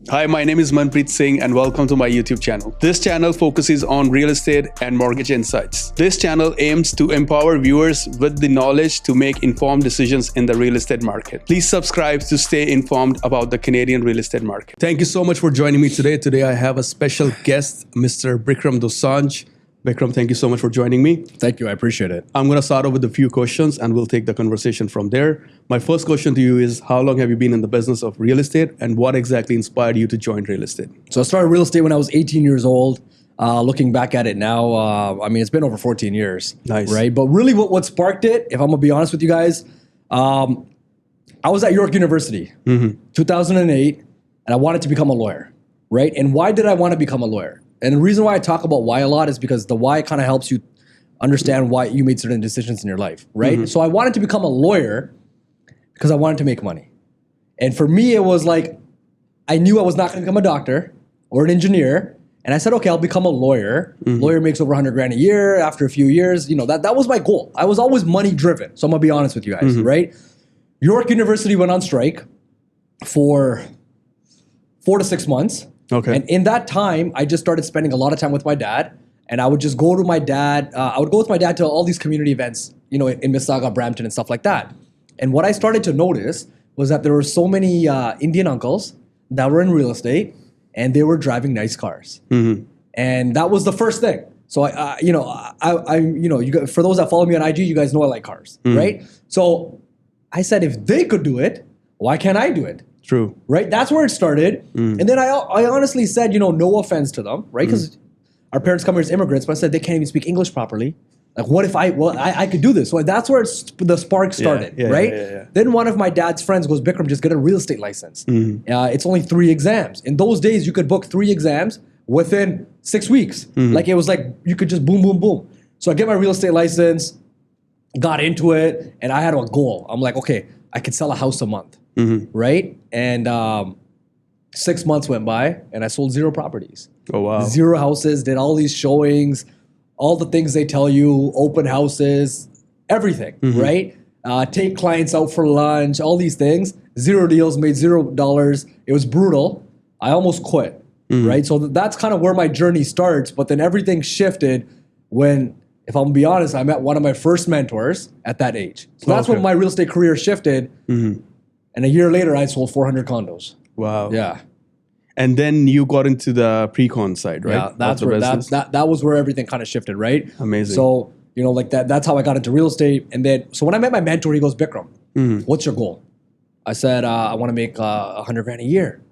Hi, my name is Manpreet Singh and welcome to my YouTube channel. This channel focuses on real estate and mortgage insights. This channel aims to empower viewers with the knowledge to make informed decisions in the real estate market. Please subscribe to stay informed about the Canadian real estate market. Thank you so much for joining me today. Today I have a special guest, Mr. Bikram Dosanjh. Bikram, thank you so much for joining me. Thank you. I appreciate it. I'm going to start off with a few questions and we'll take the conversation from there. My first question to you is, how long have you been in the business of real estate and what exactly inspired you to join real estate? So I started real estate when I was 18 years old. Looking back at it now, it's been over 14 years. Nice. Right? But really what sparked it, if I'm going to be honest with you guys, I was at York University, 2008, and I wanted to become a lawyer, right? And why did I want to become a lawyer? And the reason why I talk about why a lot is because the why kind of helps you understand why you made certain decisions in your life, right? So I wanted to become a lawyer because I wanted to make money. And for me, it was like, I knew I was not going to become a doctor or an engineer. And I said, okay, I'll become a lawyer. Lawyer makes over 100 grand a year. After a few years, that was my goal. I was always money driven. So I'm going to be honest with you guys, right? York University went on strike for 4 to 6 months. Okay. And in that time, I just started spending a lot of time with my dad. And I would just go to my dad. I would go with my dad to all these community events, in Mississauga, Brampton, and stuff like that. And what I started to notice was that there were so many Indian uncles that were in real estate, and they were driving nice cars. And that was the first thing. So for those that follow me on IG, you guys know I like cars, right? So I said, if they could do it, why can't I do it? True. Right? That's where it started. And then I honestly said, no offense to them, right? Because our parents come here as immigrants, but I said they can't even speak English properly. Like, what if I could do this? So that's where the spark started, right? Yeah. Then one of my dad's friends goes, Bikram, just get a real estate license. It's only 3 exams. In those days, you could book 3 exams within 6 weeks. Like, it was like, you could just boom, boom, boom. So I get my real estate license, got into it, and I had a goal. I'm like, okay, I could sell a house a month. Right? And 6 months went by and I sold 0 properties. Oh, wow. 0 houses, did all these showings, all the things they tell you, open houses, everything, right? Take clients out for lunch, all these things. 0 deals, made $0. It was brutal. I almost quit, right? So that's kind of where my journey starts. But then everything shifted when, if I'm gonna be honest, I met one of my first mentors at that age. So that's when my real estate career shifted. And a year later, I sold 400 condos. Wow. Yeah. And then you got into the pre-con side, right? Yeah, that's where that was where everything kind of shifted, right? Amazing. So, that's how I got into real estate. And then, so when I met my mentor, he goes, Bikram, what's your goal? I said, I want to make 100 grand a year.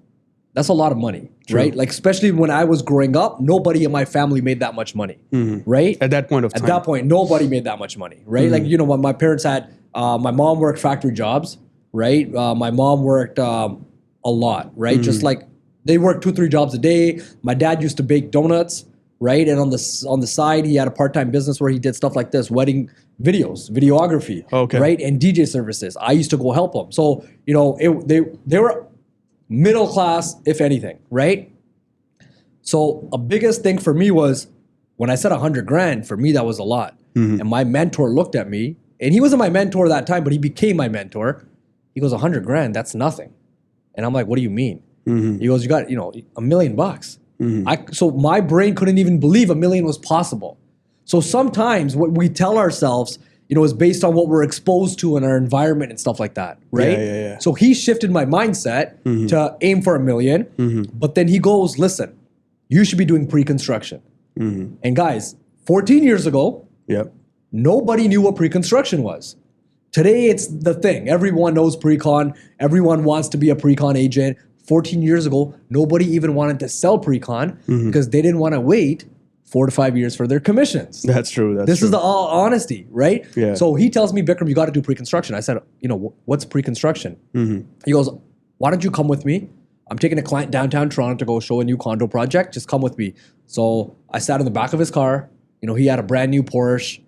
That's a lot of money, right? Like, especially when I was growing up, nobody in my family made that much money, right? At that point of time. At that point, nobody made that much money, right? Like, when my parents had, my mom worked factory jobs, right? My mom worked a lot, right? Just like they worked 2-3 jobs a day. My dad used to bake donuts, right? And on the side, he had a part-time business where he did stuff like this, wedding videos, videography, right? And DJ services. I used to go help them. So, they were middle class, if anything, right? So a biggest thing for me was when I said 100 grand, for me, that was a lot. And my mentor looked at me, and he wasn't my mentor that time, but he became my mentor. He goes, 100 grand, that's nothing. And I'm like, what do you mean? He goes, you got, $1 million. So my brain couldn't even believe $1 million was possible. So sometimes what we tell ourselves, is based on what we're exposed to in our environment and stuff like that, right? Yeah. So he shifted my mindset to aim for $1 million. But then he goes, listen, you should be doing pre-construction. And guys, 14 years ago, nobody knew what pre-construction was. Today, it's the thing. Everyone knows pre-con. Everyone wants to be a pre-con agent. 14 years ago, nobody even wanted to sell pre-con because they didn't want to wait 4 to 5 years for their commissions. That's true. This is the all honesty, right? Yeah. So he tells me, Bikram, you got to do pre-construction. I said, what's pre-construction? He goes, why don't you come with me? I'm taking a client downtown Toronto to go show a new condo project. Just come with me. So I sat in the back of his car. He had a brand new Porsche.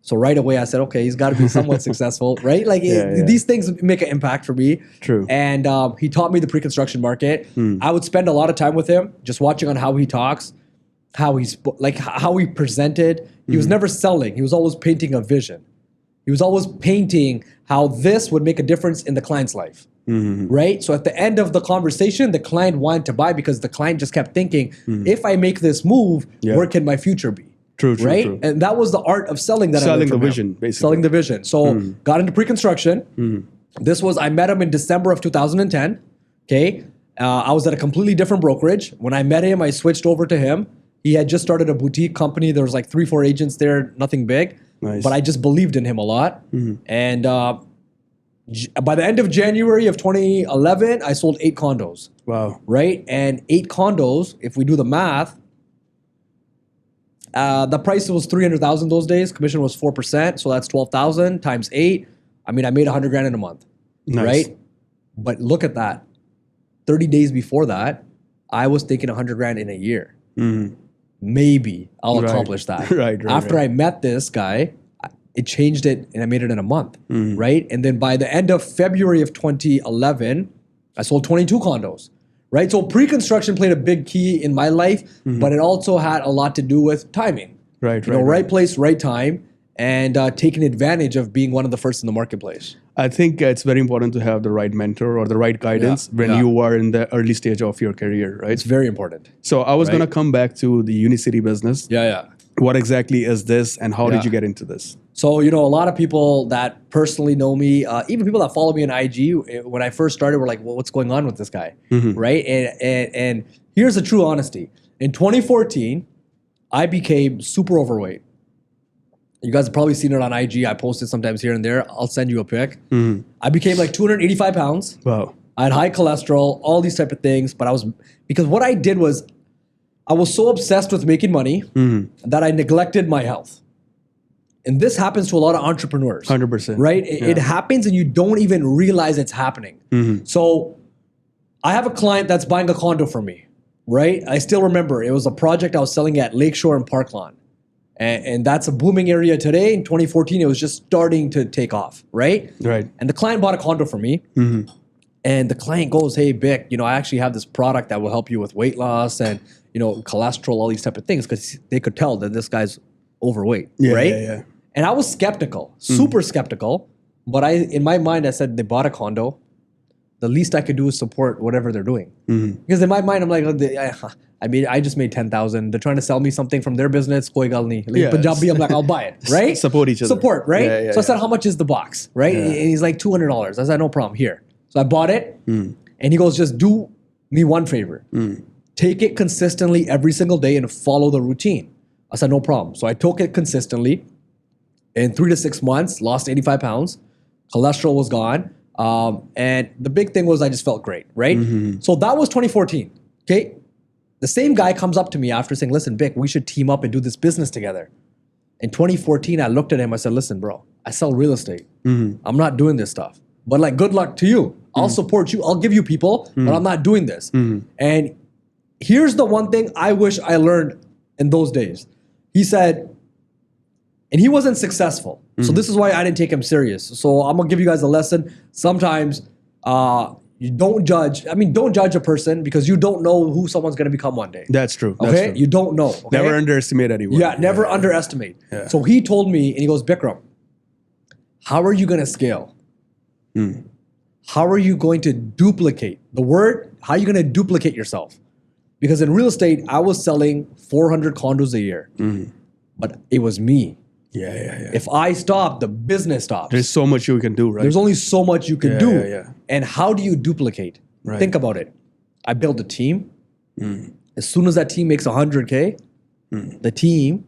So right away I said, okay, he's got to be somewhat successful, right? Like these things make an impact for me. True. And he taught me the pre-construction market. I would spend a lot of time with him, just watching on how he talks, how he presented. He was never selling. He was always painting a vision. He was always painting how this would make a difference in the client's life. Right? So at the end of the conversation, the client wanted to buy because the client just kept thinking, if I make this move, where can my future be? True, right? true. And that was the art of selling that. Selling the vision, basically. Selling the vision. So got into pre-construction. I met him in December of 2010. Okay. I was at a completely different brokerage. When I met him, I switched over to him. He had just started a boutique company. There was like 3-4 agents there, nothing big. Nice. But I just believed in him a lot. And by the end of January of 2011, I sold 8 condos. Wow. Right? And 8 condos, if we do the math, the price was $300,000 those days. Commission was 4%. So that's 12,000 times 8. I mean, I made $100,000 in a month. Nice. Right? But look at that. 30 days before that, I was thinking $100,000 in a year. Maybe I'll accomplish that. After I met this guy, it changed it and I made it in a month. Right? And then by the end of February of 2011, I sold 22 condos. Right? So pre-construction played a big key in my life, but it also had a lot to do with timing. Right place, right time, and taking advantage of being one of the first in the marketplace. I think it's very important to have the right mentor or the right guidance when you are in the early stage of your career, right? It's very important. So I was going to come back to the Unicity business. What exactly is this and how did you get into this? So, a lot of people that personally know me, even people that follow me on IG, when I first started, were like, well, what's going on with this guy, right? And here's the true honesty. In 2014, I became super overweight. You guys have probably seen it on IG. I post it sometimes here and there. I'll send you a pic. I became like 285 pounds. Wow. I had high cholesterol, all these type of things. But because what I did was, I was so obsessed with making money that I neglected my health. And this happens to a lot of entrepreneurs. 100%. Right? It happens and you don't even realize it's happening. So I have a client that's buying a condo from me, right? I still remember it was a project I was selling at Lakeshore and Parklawn. And that's a booming area today. In 2014, it was just starting to take off, right? And the client bought a condo from me. And the client goes, hey, Bic, I actually have this product that will help you with weight loss and, cholesterol, all these type of things, because they could tell that this guy's overweight, right? And I was skeptical, super skeptical. But in my mind, I said, they bought a condo. The least I could do is support whatever they're doing. Because in my mind, I'm like, I just made 10,000. They're trying to sell me something from their business. Koi gal nahi. Like Punjabi, I'm like, I'll buy it, right? Support each other. Support, right? So I said, how much is the box, right? And he's like, $200. I said, no problem, here. So I bought it. And he goes, just do me one favor. Take it consistently every single day and follow the routine. I said, no problem. So I took it consistently. In 3 to 6 months, lost 85 pounds. Cholesterol was gone. And the big thing was I just felt great, right? So that was 2014, okay? The same guy comes up to me after saying, listen, Bic, we should team up and do this business together. In 2014, I looked at him, I said, listen, bro, I sell real estate. I'm not doing this stuff. But like, good luck to you. I'll support you. I'll give you people, but I'm not doing this. And here's the one thing I wish I learned in those days. He said, and he wasn't successful. So this is why I didn't take him serious. So I'm going to give you guys a lesson. Sometimes you don't judge. I mean, don't judge a person because you don't know who someone's going to become one day. That's true. Okay? That's true. You don't know. Okay? Never underestimate anyone. Never underestimate. So he told me, and he goes, Bikram, how are you going to scale? How are you going to duplicate? The word, how are you going to duplicate yourself? Because in real estate, I was selling 400 condos a year. But it was me. If I stop, the business stops. There's so much you can do, right? There's only so much you can do. And how do you duplicate? Think about it. I built a team. As soon as that team makes 100K, the team,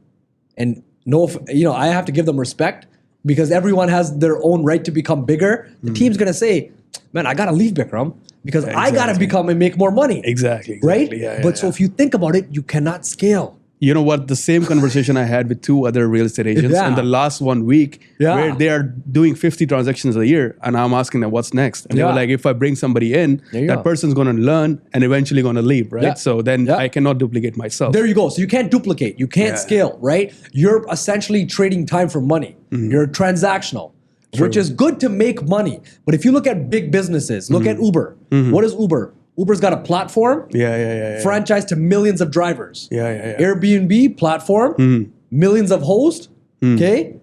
and I have to give them respect because everyone has their own right to become bigger. The team's going to say, man, I got to leave Bikram because I got to become and make more money. Exactly. Right? But so if you think about it, you cannot scale. You know what? The same conversation I had with 2 other real estate agents in the last 1 week, where they are doing 50 transactions a year, and I'm asking them what's next. And they were like, if I bring somebody in, that person's going to learn and eventually going to leave, right? So then I cannot duplicate myself. There you go. So you can't duplicate. You can't scale, right? You're essentially trading time for money. You're transactional, which is good to make money. But if you look at big businesses, look at Uber. What is Uber? Uber's got a platform, franchise to millions of drivers. Airbnb platform, millions of hosts. Okay,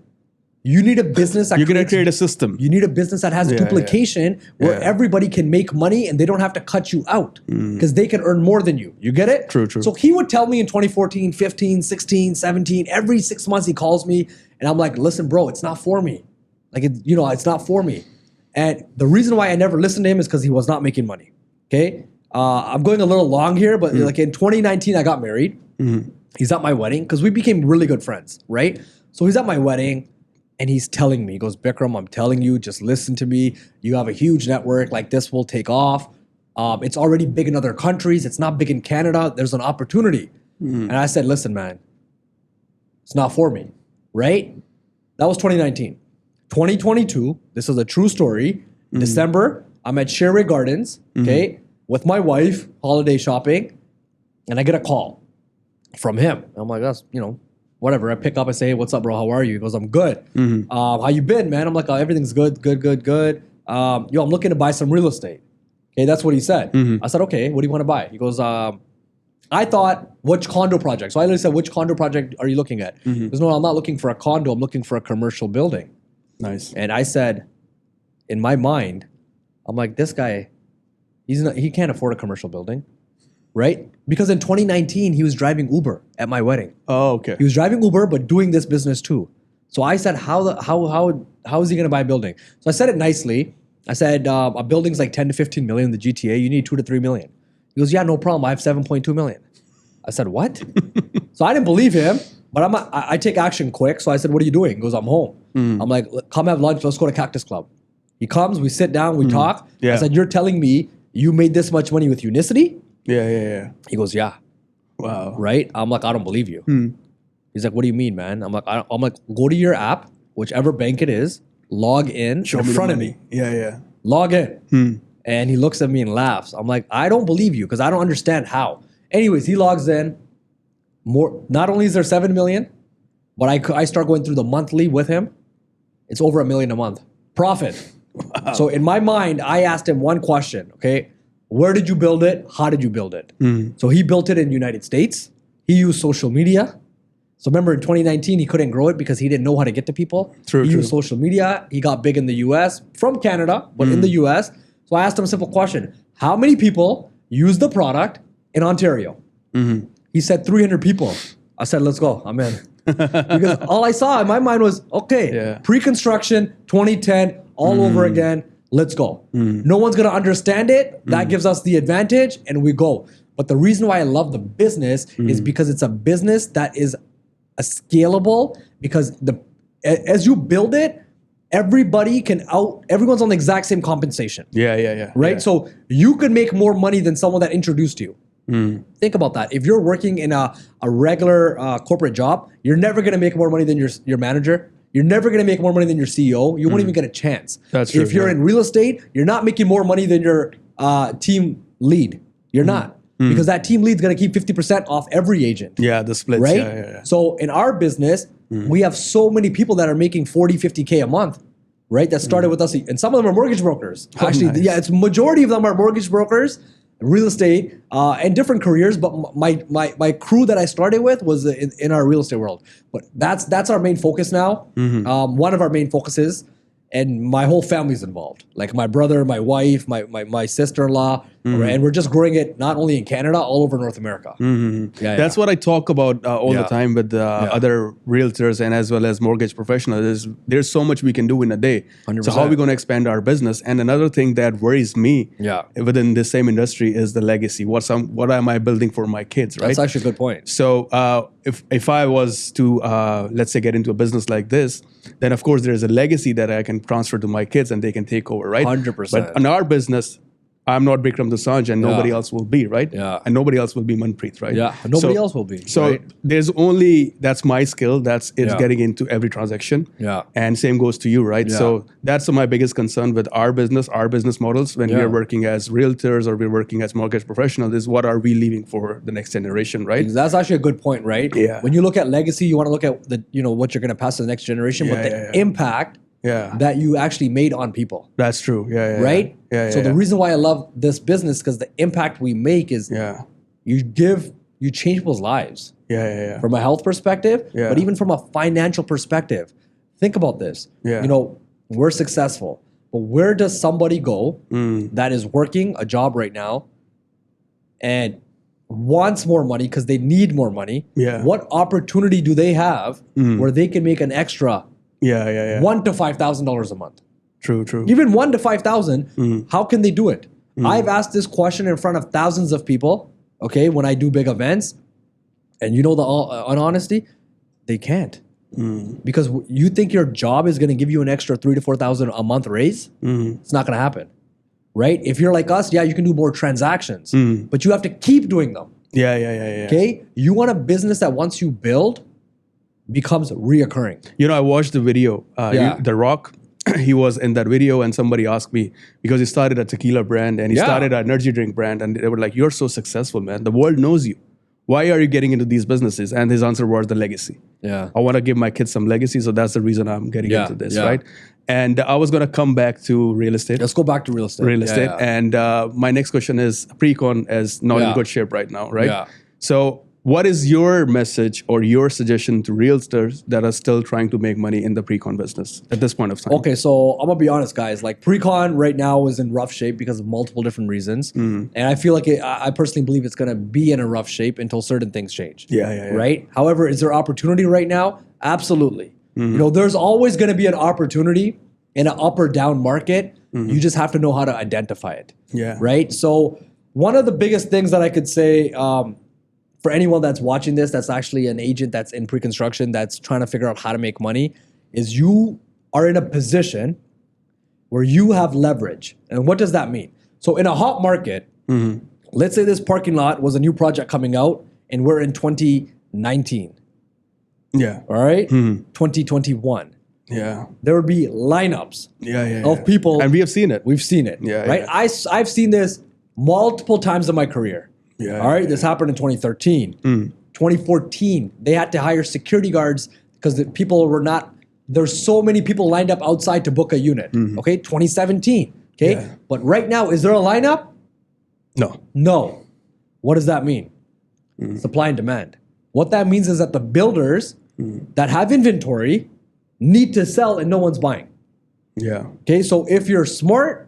You need a business that You're going to create a system. You need a business that has duplication where everybody can make money and they don't have to cut you out because they can earn more than you. You get it? True. So he would tell me in 2014, 15, 16, 17, every 6 months he calls me and I'm like, listen, bro, it's not for me. Like, it's not for me. And the reason why I never listened to him is because he was not making money. Okay? I'm going a little long here, but like in 2019, I got married. He's at my wedding because we became really good friends, right? So he's at my wedding. And he's telling me, he goes, Bikram, I'm telling you, just listen to me. You have a huge network. Like, this will take off. It's already big in other countries. It's not big in Canada. There's an opportunity. And I said, listen, man, it's not for me, right? That was 2019. 2022, this is a true story. December, I'm at Sherway Gardens, okay, with my wife, holiday shopping. And I get a call from him. I'm like, that's, whatever. I pick up, I say, hey, what's up, bro? How are you? He goes, I'm good. How you been, man? I'm like, oh, everything's good. I'm looking to buy some real estate. Okay, that's what he said. I said, okay, what do you want to buy? He goes, I thought, which condo project? So I literally said, which condo project are you looking at? He goes, no, I'm not looking for a condo. I'm looking for a commercial building. Nice. And I said, in my mind, I'm like, this guy, he can't afford a commercial building. Right? Because in 2019, he was driving Uber at my wedding. Oh, okay. He was driving Uber, but doing this business too. So I said, how is he going to buy a building? So I said it nicely. I said, a building's like 10 to 15 million in the GTA. You need 2 to 3 million. He goes, yeah, no problem. I have 7.2 million. I said, what? So I didn't believe him, but I take action quick. So I said, what are you doing? He goes, I'm home. I'm like, come have lunch. Let's go to Cactus Club. He comes, we sit down, we talk. I said, you're telling me you made this much money with Unicity? Yeah. He goes, yeah. Wow. Right? I'm like, I don't believe you. He's like, what do you mean, man? I'm like, go to your app, whichever bank it is, log in in front of me. Yeah. Log in. And he looks at me and laughs. I'm like, I don't believe you because I don't understand how. Anyways, he logs in. Not only is there 7 million, but I start going through the monthly with him. It's over $1 million a month. Profit. Wow. So in my mind, I asked him one question, okay? Where did you build it? How did you build it? So he built it in the United States. He used social media. So remember in 2019, he couldn't grow it because he didn't know how to get to people. He used social media. He got big in the US from Canada, but in the US. So I asked him a simple question. How many people use the product in Ontario? He said 300 people. I said, let's go. I'm in. Because all I saw in my mind was, okay, pre-construction, 2010, all over again. Let's go. No one's going to understand it. That gives us the advantage and we go. But the reason why I love the business is because it's a business that is a scalable because as you build it, everyone's on the exact same compensation. Yeah. Right? So you could make more money than someone that introduced you. Think about that. If you're working in a regular corporate job, you're never going to make more money than your manager. You're never going to make more money than your CEO. You won't even get a chance. That's true. If you're in real estate, you're not making more money than your team lead. You're not. Because that team lead's going to keep 50% off every agent. Yeah, the splits. Right? Yeah. So in our business, we have so many people that are making 40, 50K a month, right? That started with us. And some of them are mortgage brokers. Actually, nice. it's majority of them are mortgage brokers, real estate, and different careers. But my crew that I started with was in our real estate world. But that's our main focus now. One of our main focuses, and my whole family's involved. Like my brother, my wife, my sister-in-law, and we're just growing it not only in Canada, all over North America. That's what I talk about all the time with other realtors and as well as mortgage professionals. There's so much we can do in a day. 100%. So how are we going to expand our business? And another thing that worries me within this same industry is the legacy. What am I building for my kids, right? That's actually a good point. So if I was to, let's say, get into a business like this, then of course there's a legacy that I can transfer to my kids and they can take over, right? 100%. But in our business, I'm not Bikram Dosanjh and nobody else will be, right? Yeah. And nobody else will be Manpreet, right? Yeah, nobody else will be. So there's only, that's my skill, it's getting into every transaction. Yeah. And same goes to you, right? Yeah. So that's my biggest concern with our business models when we're working as realtors or we're working as mortgage professionals is what are we leaving for the next generation, right? That's actually a good point, right? Yeah. When you look at legacy, you want to look at what you're going to pass to the next generation, but the impact that you actually made on people. That's true. Right? So the reason why I love this business because the impact we make is you change people's lives. From a health perspective, but even from a financial perspective. think about this. Yeah. You know, we're successful, but where does somebody go that is working a job right now and wants more money because they need more money? Yeah. What opportunity do they have where they can make an extra $1,000 to $5,000 a month? True. Even $1,000 to $5,000. How can they do it? I've asked this question in front of thousands of people. Okay, when I do big events, and you know the honesty, they can't. Because you think your job is going to give you an extra $3,000 to $4,000 a month raise. It's not going to happen, right? If you're like us, you can do more transactions, but you have to keep doing them. Yeah. Okay, you want a business that once you build becomes reoccurring. You know, I watched the video. The Rock, he was in that video, and somebody asked me because he started a tequila brand and he started an energy drink brand, and they were like, "You're so successful, man. The world knows you. Why are you getting into these businesses?" And his answer was the legacy. I want to give my kids some legacy, so that's the reason I'm getting into this, right? And I was going to come back to real estate. Let's go back to real estate. And my next question is, pre-con is not in good shape right now, right? So what is your message or your suggestion to realtors that are still trying to make money in the pre-con business at this point of time? Okay, so I'm going to be honest, guys. Like, pre-con right now is in rough shape because of multiple different reasons. And I feel like I personally believe it's going to be in a rough shape until certain things change. Right? However, is there opportunity right now? Absolutely. You know, there's always going to be an opportunity in an up or down market. You just have to know how to identify it. Right? So one of the biggest things that I could say for anyone that's watching this, that's actually an agent that's in pre-construction, that's trying to figure out how to make money, is you are in a position where you have leverage. And what does that mean? So in a hot market, let's say this parking lot was a new project coming out and we're in 2019. All right? 2021. There would be lineups of people. And we have seen it. We've seen it. Right? I've seen this multiple times in my career. All right, this happened in 2013. 2014, they had to hire security guards because the people were not, there's so many people lined up outside to book a unit. Okay, 2017. Okay, but right now, is there a lineup? No. What does that mean? Supply and demand. What that means is that the builders that have inventory need to sell and no one's buying. Okay, so if you're smart,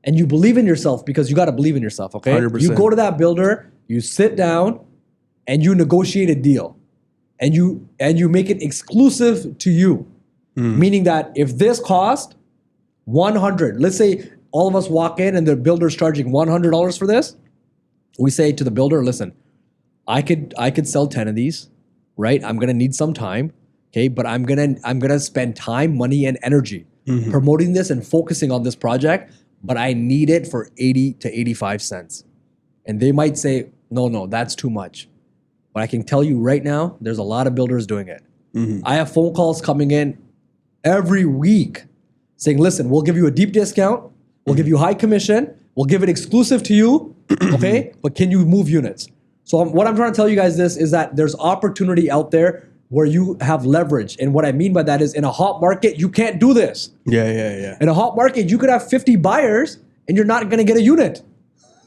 and you believe in yourself, because you got to believe in yourself, okay? 100%. You go to that builder, you sit down, and you negotiate a deal. And you make it exclusive to you. Meaning that if this cost 100, let's say all of us walk in and the builder's charging $100 for this, we say to the builder, listen, I could sell 10 of these, right? I'm gonna need some time, okay? But I'm gonna spend time, money, and energy promoting this and focusing on this project. But I need it for 80 to 85 cents. And they might say, no, that's too much. But I can tell you right now, there's a lot of builders doing it. I have phone calls coming in every week saying, listen, we'll give you a deep discount. We'll give you high commission. We'll give it exclusive to you, okay? But can you move units? So what I'm trying to tell you guys is that there's opportunity out there where you have leverage. And what I mean by that is in a hot market, you can't do this. In a hot market, you could have 50 buyers and you're not gonna get a unit.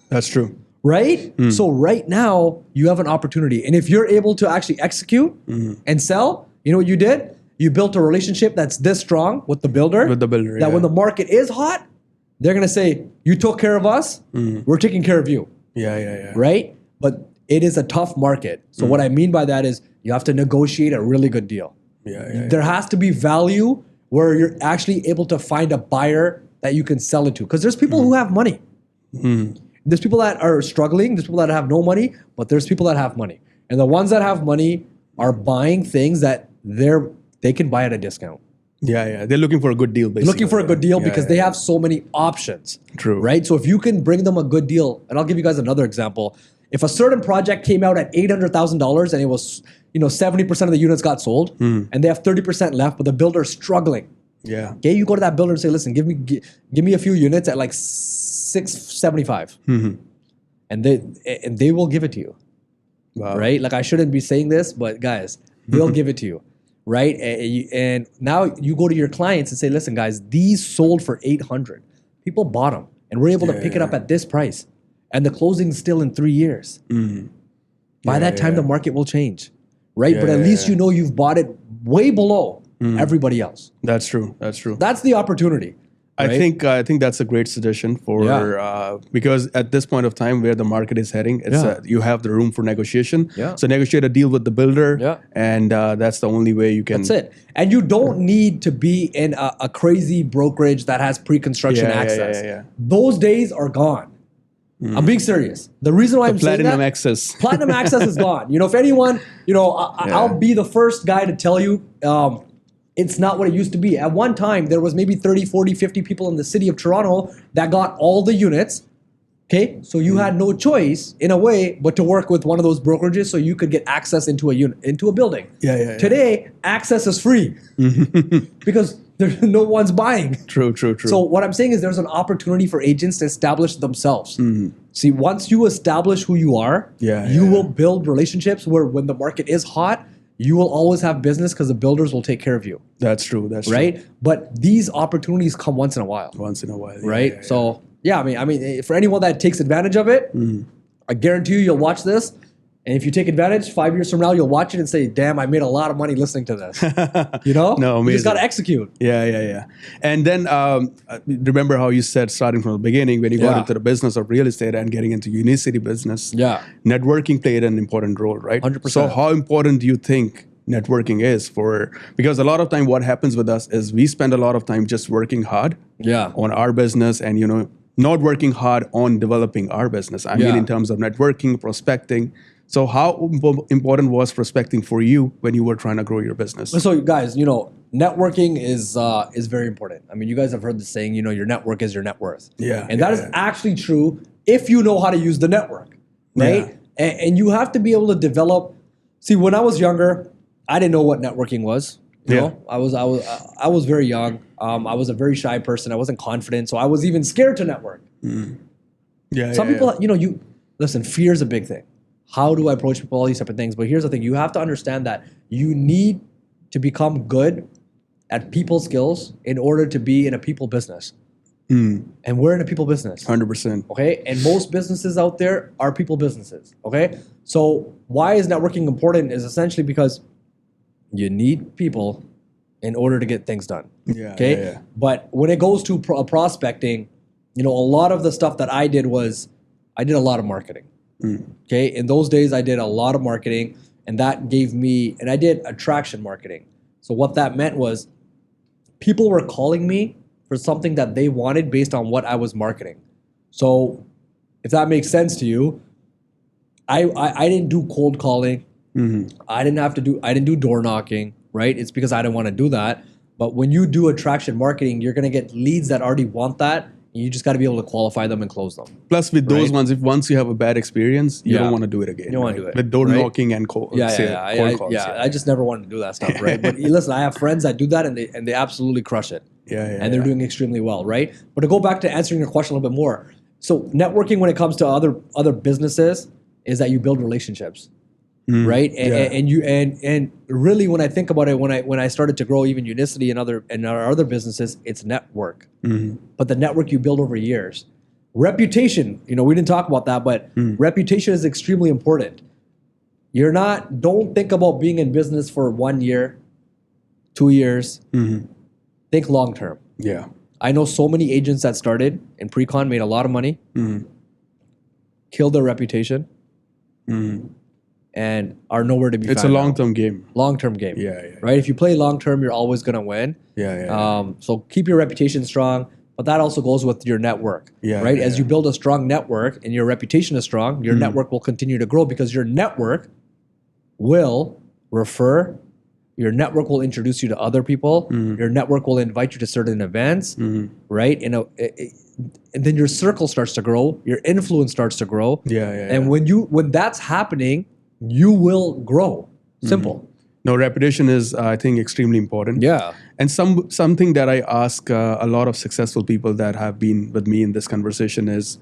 That's true. Right? So right now, you have an opportunity. And if you're able to actually execute and sell, you know what you did? You built a relationship that's this strong with the builder. That when the market is hot, they're gonna say, you took care of us, we're taking care of you. Right? But it is a tough market. So what I mean by that is you have to negotiate a really good deal. There has to be value where you're actually able to find a buyer that you can sell it to. Because there's people who have money. There's people that are struggling. There's people that have no money, but there's people that have money. And the ones that have money are buying things that they can buy at a discount. They're looking for a good deal, basically. Looking for a good deal because they have so many options. True. Right? So if you can bring them a good deal, and I'll give you guys another example. If a certain project came out at $800,000 and it was, 70% of the units got sold and they have 30% left, but the builder's struggling. Okay, you go to that builder and say, listen, give me a few units at like $675. And they will give it to you. Right? Like, I shouldn't be saying this, but guys, they'll give it to you. Right? And now you go to your clients and say, listen, guys, these sold for $800. People bought them and we're able to pick it up at this price. And the closing's still in 3 years. By that time, the market will change, right? But at least you know you've bought it way below everybody else. That's true. That's true. That's the opportunity. I right? think that's a great suggestion for because at this point of time where the market is heading, it's you have the room for negotiation. Yeah. So negotiate a deal with the builder, and that's the only way you can. That's it. And you don't need to be in a crazy brokerage that has pre-construction access. Those days are gone. I'm being serious. The reason why I'm saying that, platinum access is gone. You know, if anyone, you know, I'll be the first guy to tell you. It's not what it used to be. At one time, there was maybe 30, 40, 50 people in the city of Toronto that got all the units. Okay, so you had no choice in a way but to work with one of those brokerages so you could get access into a unit, into a building. Today, access is free because no one's buying. True. So what I'm saying is there's an opportunity for agents to establish themselves. See, once you establish who you are, you will build relationships where when the market is hot, you will always have business because the builders will take care of you. That's true. That's right. True. But these opportunities come once in a while. Right. So I mean, for anyone that takes advantage of it, I guarantee you'll watch this. And if you take advantage, 5 years from now, you'll watch it and say, damn, I made a lot of money listening to this. You know? No, amazing. You just got to execute. Yeah. And then remember how you said starting from the beginning when you got into the business of real estate and getting into unicity business, networking played an important role, right? 100%. So how important do you think networking is because a lot of time what happens with us is we spend a lot of time just working hard on our business and, you know, not working hard on developing our business. I mean, in terms of networking, prospecting. So how important was prospecting for you when you were trying to grow your business? So guys, you know, networking is very important. I mean, you guys have heard the saying, you know, your network is your net worth. And that is actually true if you know how to use the network, right? And you have to be able to develop. See, when I was younger, I didn't know what networking was. You know, I was very young. I was a very shy person. I wasn't confident, so I was even scared to network. Some people, you know, listen. Fear is a big thing. How do I approach people? All these type of things. But here's the thing: you have to understand that you need to become good at people skills in order to be in a people business. And we're in a people business. 100%. Okay, and most businesses out there are people businesses. Okay, so why is networking important? Is essentially because you need people in order to get things done. But when it goes to prospecting, you know, a lot of the stuff that I did was I did a lot of marketing. Okay, in those days I did a lot of marketing, and that gave me, and I did attraction marketing. So what that meant was people were calling me for something that they wanted based on what I was marketing. So if that makes sense to you, I didn't do cold calling. I didn't do door knocking, right? It's because I didn't want to do that. But when you do attraction marketing, you're going to get leads that already want that. You just got to be able to qualify them and close them. Plus, with those ones, if once you have a bad experience, you don't want to do it again. You don't want to do it. With door knocking and cold calls. I just never wanted to do that stuff, right? But listen, I have friends that do that, and they absolutely crush it. And they're doing extremely well, right? But to go back to answering your question a little bit more, so networking when it comes to other businesses is that you build relationships. Right, and really, when I think about it, when I started to grow even Unicity and our other businesses, it's network. But the network you build over years, reputation. You know, we didn't talk about that, but reputation is extremely important. Don't think about being in business for 1 year, 2 years. Think long term. I know so many agents that started in pre-con, made a lot of money, killed their reputation. And are nowhere to be found. It's a long-term game. Long-term game. Right? If you play long-term, you're always going to win. So keep your reputation strong, but that also goes with your network. Right? As you build a strong network and your reputation is strong, your network will continue to grow because your network will refer, your network will introduce you to other people, your network will invite you to certain events, right? And then your circle starts to grow, your influence starts to grow. And when that's happening, you will grow. Simple. No, reputation is, I think, extremely important. And something that I ask a lot of successful people that have been with me in this conversation is,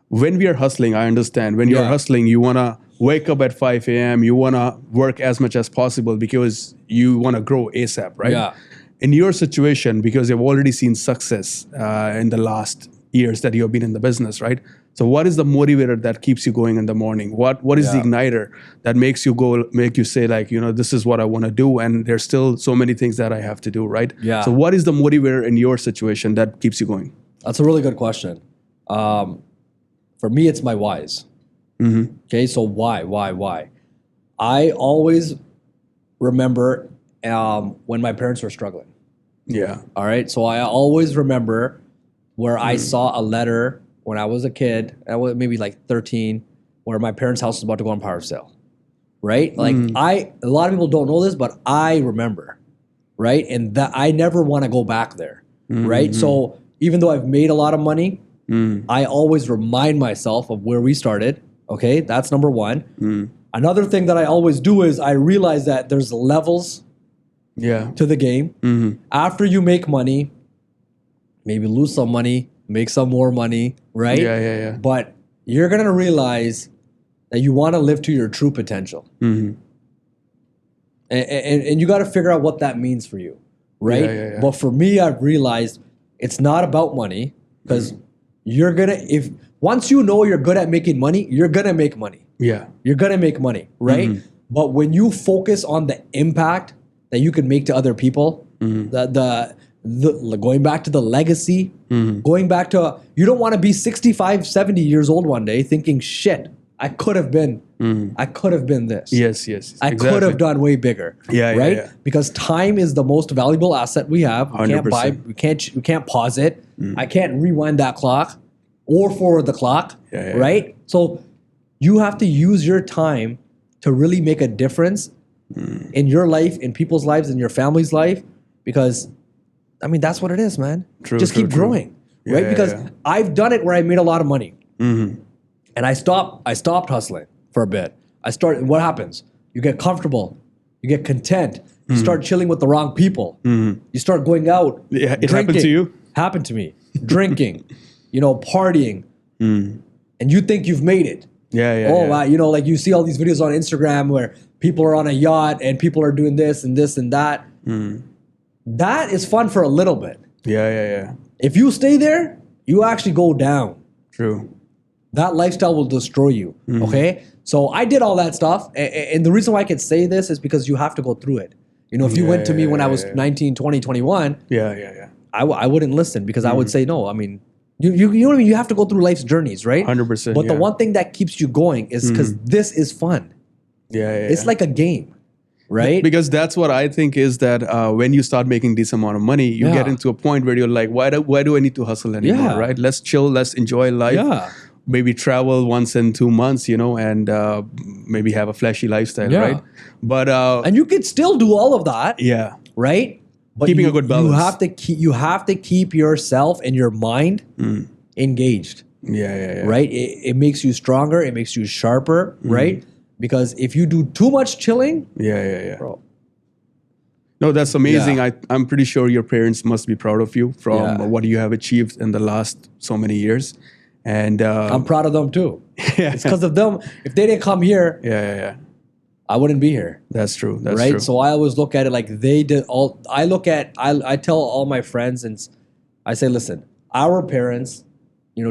when we are hustling, I understand. When you're hustling, you want to wake up at 5 a.m., you want to work as much as possible because you want to grow ASAP, right? In your situation, because you've already seen success in the last years that you have been in the business, right? So what is the motivator that keeps you going in the morning? What is the igniter that make you say like, this is what I want to do, and there's still so many things that I have to do, right? Yeah. So what is the motivator in your situation that keeps you going? That's a really good question. For me, it's my whys. Okay, so why? I always remember when my parents were struggling. Yeah. All right, so I always remember where I saw a letter when I was a kid, I was maybe like 13, where my parents' house was about to go on power sale, right? Like a lot of people don't know this, but I remember, right? And that I never want to go back there, right? So even though I've made a lot of money, I always remind myself of where we started. Okay, that's number one. Another thing that I always do is I realize that there's levels to the game. After you make money, maybe lose some money, make some more money, right? Yeah. But you're going to realize that you want to live to your true potential. And you got to figure out what that means for you, right? Yeah. But for me, I've realized it's not about money, because you're going to, once you know you're good at making money, you're going to make money. Yeah. You're going to make money, right? But when you focus on the impact that you can make to other people, the going back to the legacy, going back to, you don't want to be 65, 70 years old one day thinking, shit, I could have been this. Yes. I could have done way bigger. Right? Yeah. Because time is the most valuable asset we have. We can't 100%. buy, we can't pause it. I can't rewind that clock or forward the clock. Right? So you have to use your time to really make a difference in your life, in people's lives, in your family's life, because I mean, that's what it is, man. Just keep growing, right? Because I've done it where I made a lot of money, and I stopped hustling for a bit. What happens? You get comfortable, you get content, you start chilling with the wrong people, you start going out. Yeah, it drinking. happened to you? Happened to me. Drinking, partying, and you think you've made it. Wow, like you see all these videos on Instagram where people are on a yacht and people are doing this and this and that. That is fun for a little bit. Yeah. If you stay there, you actually go down. True. That lifestyle will destroy you. Okay? So I did all that stuff. And the reason why I can say this is because you have to go through it. If you went to me when I was 19, 20, 21, I wouldn't listen, because I would say no. I mean, you know what I mean? You have to go through life's journeys, right? 100%. But the one thing that keeps you going is because this is fun. It's like a game. Right? Because that's what I think is that when you start making this amount of money, you get into a point where you're like, why do I need to hustle anymore, right? Let's chill, let's enjoy life. Maybe travel once in 2 months, and maybe have a flashy lifestyle, right? But and you could still do all of that. Yeah. Right? But keeping a good balance. You have to keep yourself and your mind engaged. Yeah. Right? It makes you stronger, it makes you sharper, right? Because if you do too much chilling, bro. No, that's amazing. I'm pretty sure your parents must be proud of you from what you have achieved in the last so many years. And I'm proud of them too. It's because of them. If they didn't come here, I wouldn't be here. That's true. That's right. True. So I always look at it like they did all. I tell all my friends, and I say, listen, our parents,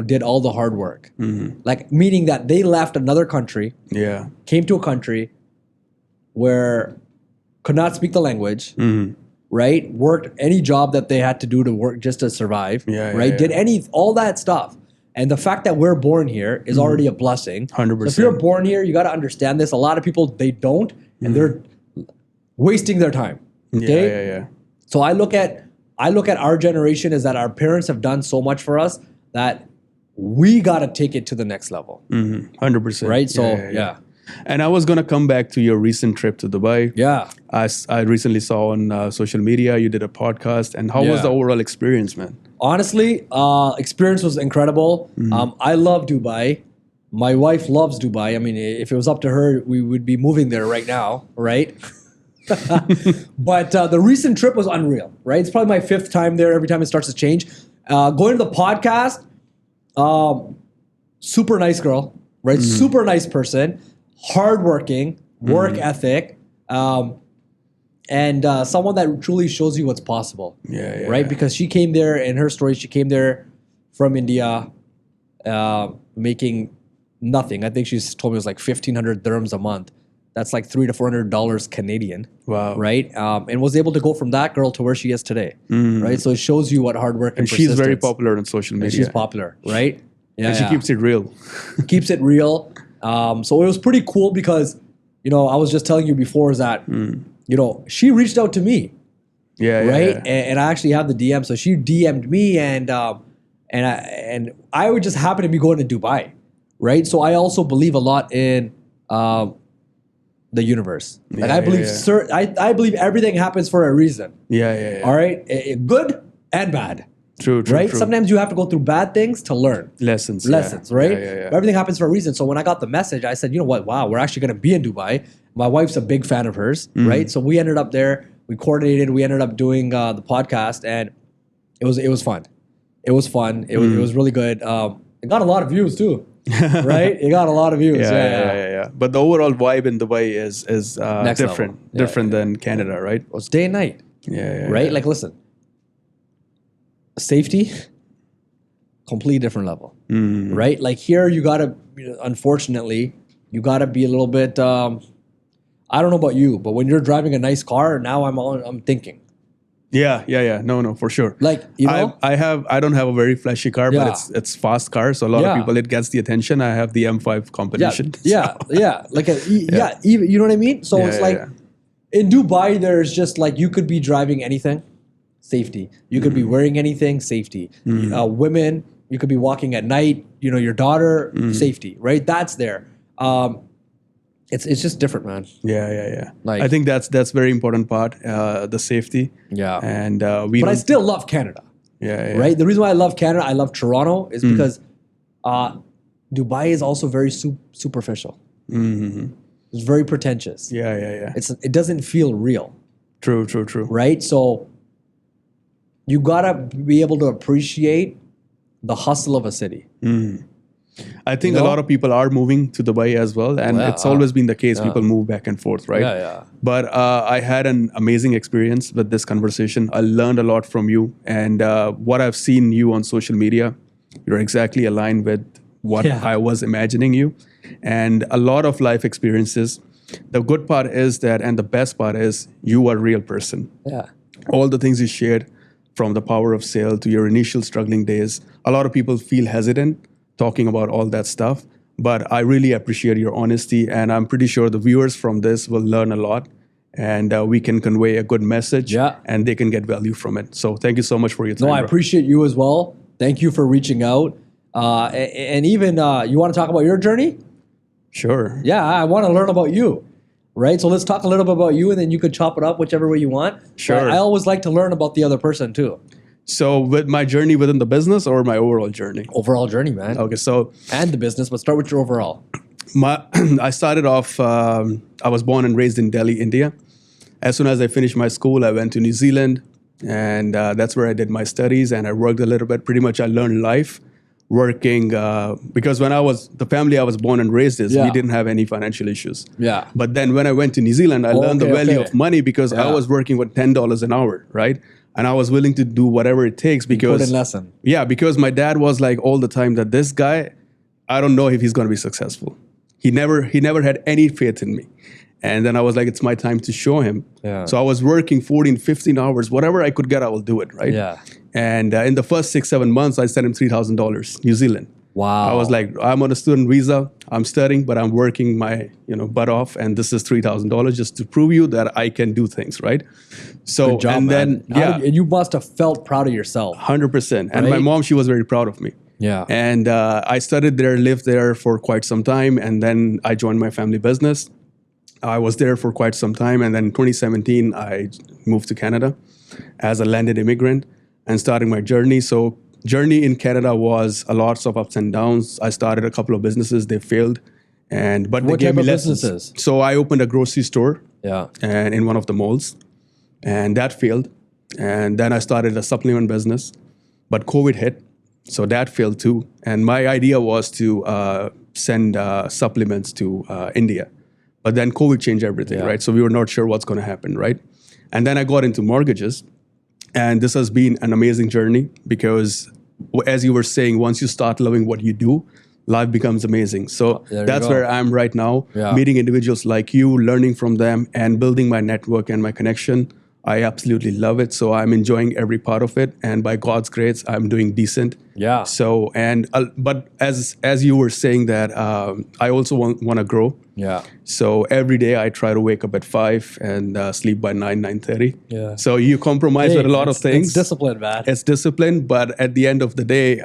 did all the hard work. Like, meaning that they left another country, came to a country where could not speak the language, right? Worked any job that they had to do to work just to survive, right? Did all that stuff. And the fact that we're born here is already a blessing. 100%. So if you're born here, you got to understand this. A lot of people, they don't, and they're wasting their time. Okay? Yeah. So I look at our generation is that our parents have done so much for us that we got to take it to the next level. 100%. Right? So, yeah. And I was going to come back to your recent trip to Dubai. Yeah. I recently saw on social media, you did a podcast. And how was the overall experience, man? Honestly, experience was incredible. I love Dubai. My wife loves Dubai. I mean, if it was up to her, we would be moving there right now, right? But the recent trip was unreal, right? It's probably my 5th time there. Every time it starts to change. Going to the podcast, super nice girl, right? Super nice person, hardworking, work ethic, and someone that truly shows you what's possible. Right? Because she came there, in her story, she came there from India, making nothing. I think she's told me it was like 1,500 dirhams a month. That's like $300 to $400 Canadian. Wow. Right? And was able to go from that girl to where she is today. Right? So it shows you what hard work and she's very persistence. popular on social media. And she's popular, right? Yeah, and she keeps it real. Keeps it real. So it was pretty cool because, I was just telling you before is that, she reached out to me. Yeah, right. Yeah. And I actually have the DM. So she DM'd me, and I would just happen to be going to Dubai, right? So I also believe a lot in the universe. Like I believe, I believe everything happens for a reason. Yeah. All right, good and bad. True. Right. Sometimes you have to go through bad things to learn lessons. Right? Yeah. Everything happens for a reason. So when I got the message, I said, you know what? Wow, we're actually going to be in Dubai. My wife's a big fan of hers, right? So we ended up there. We coordinated. We ended up doing the podcast, and it was fun. It was fun. It was really good. It got a lot of views too, right? It got a lot of views. Yeah. But the overall vibe in Dubai is different than Canada, right? It's day and night. Yeah. Right. Like, listen, safety, completely different level, right? Like here, you gotta, unfortunately, you gotta be a little bit. I don't know about you, but when you're driving a nice car, now I'm thinking. Yeah. No, for sure. Like, I don't have a very flashy car, but it's fast car, so a lot of people, it gets the attention. I have the M5 competition. Yeah. Like even, you know what I mean? So it's like in Dubai, there's just like you could be driving anything, safety. You could be wearing anything, safety. Women, you could be walking at night. Your daughter, safety. Right? That's there. It's just different, man. Yeah. Like, I think that's very important part, the safety. Yeah. And but I still love Canada. Yeah. Right? The reason why I love Canada, I love Toronto, is because Dubai is also very superficial. It's very pretentious. Yeah. It doesn't feel real. True. Right? So you gotta be able to appreciate the hustle of a city. I think a lot of people are moving to Dubai as well, and it's always been the case. People move back and forth, right? Yeah. But I had an amazing experience with this conversation. I learned a lot from you, and what I've seen you on social media, you're exactly aligned with what I was imagining you, and a lot of life experiences. The good part is that, and the best part is, you are a real person. Yeah. All the things you shared, from the power of sale to your initial struggling days, a lot of people feel hesitant talking about all that stuff, but I really appreciate your honesty, and I'm pretty sure the viewers from this will learn a lot, and we can convey a good message, and they can get value from it. So thank you so much for your time. No, I appreciate you as well. Thank you for reaching out. And even, you want to talk about your journey? Sure. Yeah, I want to learn about you. Right? So let's talk a little bit about you, and then you could chop it up whichever way you want. Sure. But I always like to learn about the other person too. So with my journey within the business or my overall journey? Overall journey, man. Okay, so... And the business, but start with your overall. I started off, I was born and raised in Delhi, India. As soon as I finished my school, I went to New Zealand, and that's where I did my studies, and I worked a little bit. Pretty much I learned life working, because the family I was born and raised in, we didn't have any financial issues. Yeah. But then when I went to New Zealand, I learned the value of money because I was working with $10 an hour, right? And I was willing to do whatever it takes because... Important lesson. Yeah, because my dad was like all the time that this guy, I don't know if he's going to be successful. He never had any faith in me. And then I was like, it's my time to show him. Yeah. So I was working 14, 15 hours, whatever I could get, I will do it, right? Yeah. And in the first 6-7 months, I sent him $3,000, New Zealand. Wow. I was like, I'm on a student visa, I'm studying, but I'm working my butt off, and this is $3,000 just to prove you that I can do things, right? So, good job, and man. then, and you must have felt proud of yourself. 100%. And my mom, she was very proud of me. Yeah. And I studied there, lived there for quite some time, and then I joined my family business. I was there for quite some time, and then in 2017, I moved to Canada as a landed immigrant and starting my journey. So journey in Canada was a lot of ups and downs. I started a couple of businesses, they failed, but they gave me lessons. Businesses? So I opened a grocery store, Yeah. and in one of the malls, and that failed. And then I started a supplement business, but COVID hit, so that failed too. And my idea was to send supplements to India, but then COVID changed everything, right? So we were not sure what's going to happen, right? And then I got into mortgages. And this has been an amazing journey because as you were saying, once you start loving what you do, life becomes amazing. So There you that's go. where I'm right now, Yeah. meeting individuals like you, learning from them, and building my network and my connection. I absolutely love it. So I'm enjoying every part of it. And by God's grace, I'm doing decent. Yeah. So, but as you were saying that, I also want to grow. Yeah. So every day I try to wake up at 5 and sleep by 9:30. Yeah. So you compromise with a lot of things. It's discipline, man. It's discipline, but at the end of the day,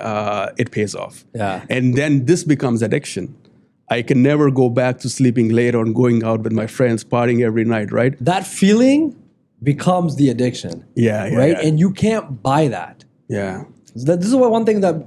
it pays off. Yeah. And then this becomes addiction. I can never go back to sleeping late or going out with my friends, partying every night, right? That feeling becomes the addiction. Yeah, Right? yeah. And you can't buy that. Yeah. This is one thing that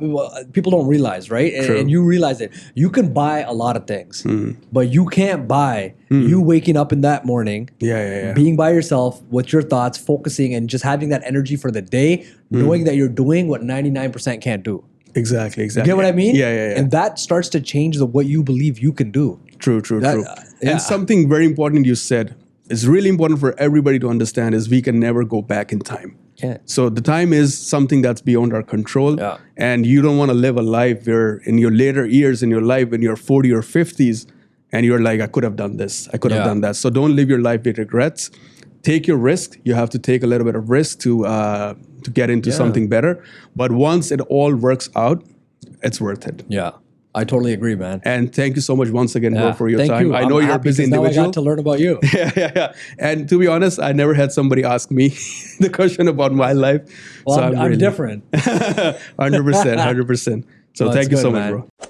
people don't realize, right? And you realize it. You can buy a lot of things, but you can't buy you waking up in that morning, Yeah. being by yourself with your thoughts, focusing, and just having that energy for the day, knowing that you're doing what 99% can't do. Exactly. You get what I mean? Yeah. And that starts to change what you believe you can do. True. Yeah. And something very important you said is really important for everybody to understand is we can never go back in time. Can't. So the time is something that's beyond our control. Yeah. And you don't want to live a life where in your later years in your life, when you're 40 or 50s, and you're like, I could have done this, I could have done that. So don't live your life with regrets. Take your risk. You have to take a little bit of risk to get into something better. But once it all works out, it's worth it. Yeah. I totally agree, man. And thank you so much once again, bro, for your Thank time. you. I know I'm you're a happy busy 'cause now individual. I got to learn about you. Yeah. And to be honest, I never had somebody ask me the question about my life. Well, so I'm really, different. 100%. So Well, thank you that's so good, much, man. bro.